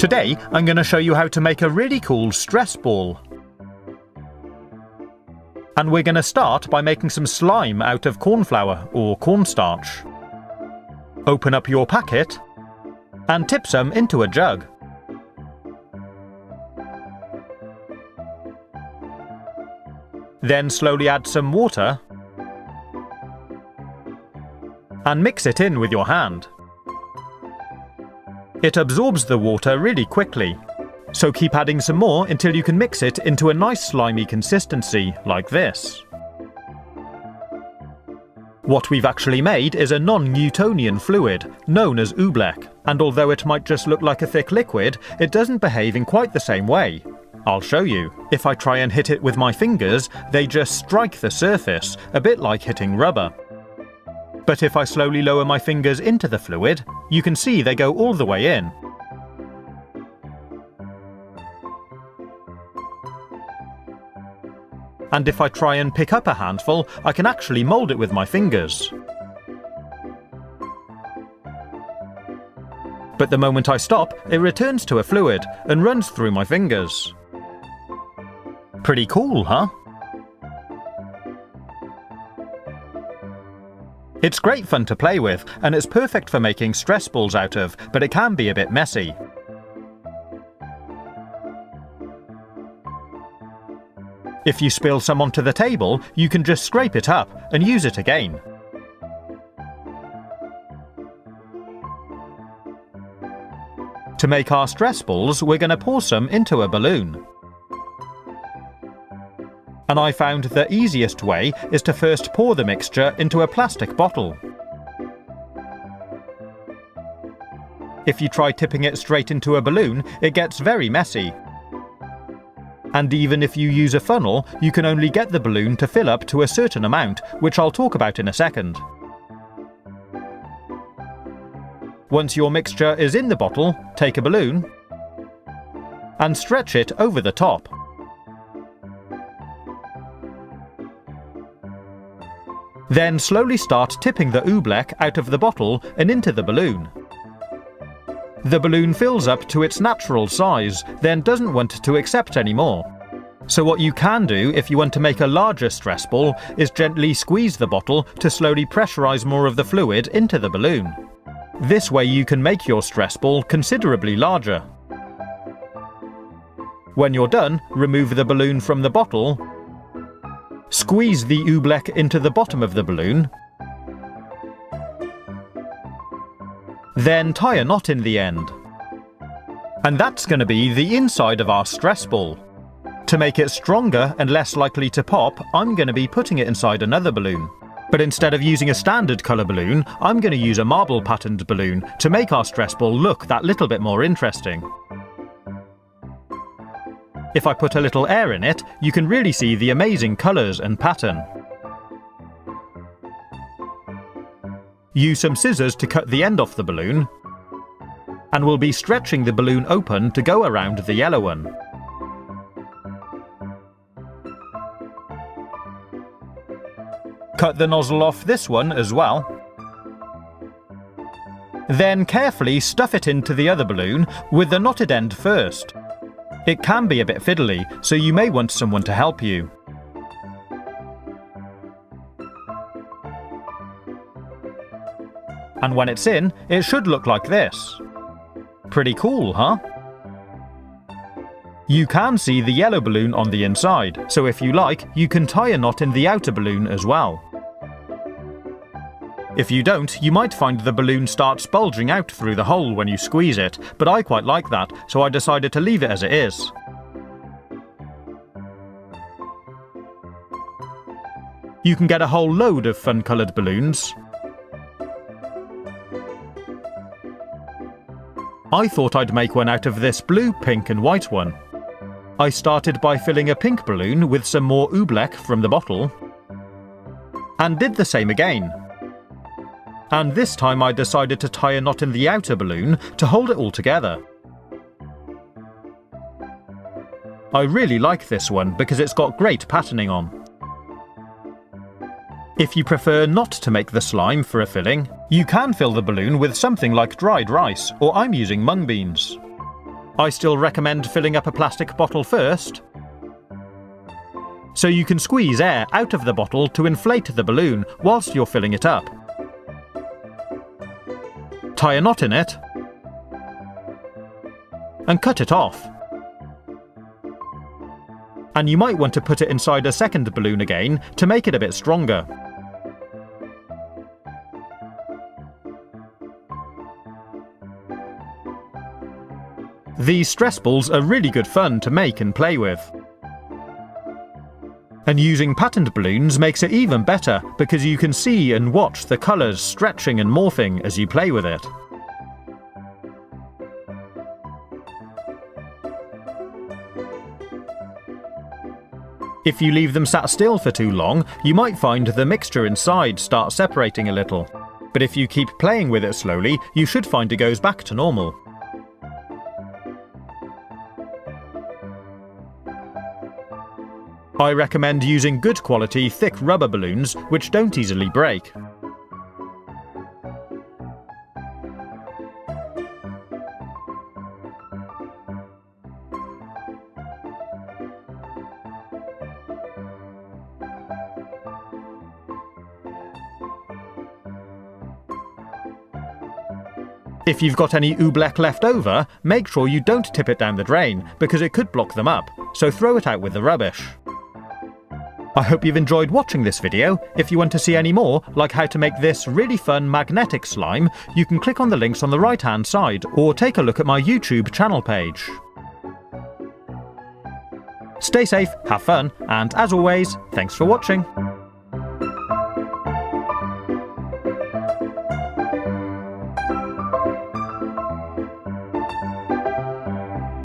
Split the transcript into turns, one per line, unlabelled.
Today I'm going to show you how to make a really cool stress ball. And we're going to start by making some slime out of corn flour or cornstarch. Open up your packet and tip some into a jug. Then slowly add some water and mix it in with your hand. It absorbs the water really quickly, so keep adding some more until you can mix it into a nice slimy consistency, like this. What we've actually made is a non-Newtonian fluid, known as oobleck, and although it might just look like a thick liquid, it doesn't behave in quite the same way. I'll show you. If I try and hit it with my fingers, they just strike the surface, a bit like hitting rubber. But if I slowly lower my fingers into the fluid, you can see they go all the way in. And if I try and pick up a handful, I can actually mould it with my fingers. But the moment I stop, it returns to a fluid and runs through my fingers. Pretty cool, huh? It's great fun to play with, and it's perfect for making stress balls out of, but it can be a bit messy. If you spill some onto the table, you can just scrape it up and use it again. To make our stress balls, we're going to pour some into a balloon. And I found the easiest way is to first pour the mixture into a plastic bottle. If you try tipping it straight into a balloon, it gets very messy. And even if you use a funnel, you can only get the balloon to fill up to a certain amount, which I'll talk about in a second. Once your mixture is in the bottle, take a balloon and stretch it over the top. Then slowly start tipping the oobleck out of the bottle and into the balloon. The balloon fills up to its natural size, then doesn't want to accept any more. So what you can do if you want to make a larger stress ball is gently squeeze the bottle to slowly pressurize more of the fluid into the balloon. This way you can make your stress ball considerably larger. When you're done, remove the balloon from the bottle. Squeeze the oobleck into the bottom of the balloon, then tie a knot in the end. And that's going to be the inside of our stress ball. To make it stronger and less likely to pop, I'm going to be putting it inside another balloon. But instead of using a standard colour balloon, I'm going to use a marble patterned balloon to make our stress ball look that little bit more interesting. If I put a little air in it, you can really see the amazing colours and pattern. Use some scissors to cut the end off the balloon, and we'll be stretching the balloon open to go around the yellow one. Cut the nozzle off this one as well. Then carefully stuff it into the other balloon with the knotted end first. It can be a bit fiddly, so you may want someone to help you. And when it's in, it should look like this. Pretty cool, huh? You can see the yellow balloon on the inside, so if you like, you can tie a knot in the outer balloon as well. If you don't, you might find the balloon starts bulging out through the hole when you squeeze it, but I quite like that, so I decided to leave it as it is. You can get a whole load of fun-coloured balloons. I thought I'd make one out of this blue, pink and white one. I started by filling a pink balloon with some more oobleck from the bottle, and did the same again. And this time I decided to tie a knot in the outer balloon to hold it all together. I really like this one because it's got great patterning on. If you prefer not to make the slime for a filling, you can fill the balloon with something like dried rice, or I'm using mung beans. I still recommend filling up a plastic bottle first, so you can squeeze air out of the bottle to inflate the balloon whilst you're filling it up. Tie a knot in it and cut it off. And you might want to put it inside a second balloon again to make it a bit stronger. These stress balls are really good fun to make and play with. And using patterned balloons makes it even better because you can see and watch the colours stretching and morphing as you play with it. If you leave them sat still for too long, you might find the mixture inside start separating a little. But if you keep playing with it slowly, you should find it goes back to normal. I recommend using good quality thick rubber balloons which don't easily break. If you've got any oobleck left over, make sure you don't tip it down the drain because it could block them up, so throw it out with the rubbish. I hope you've enjoyed watching this video. If you want to see any more, like how to make this really fun magnetic slime, you can click on the links on the right hand side or take a look at my YouTube channel page. Stay safe, have fun, and as always, thanks for watching.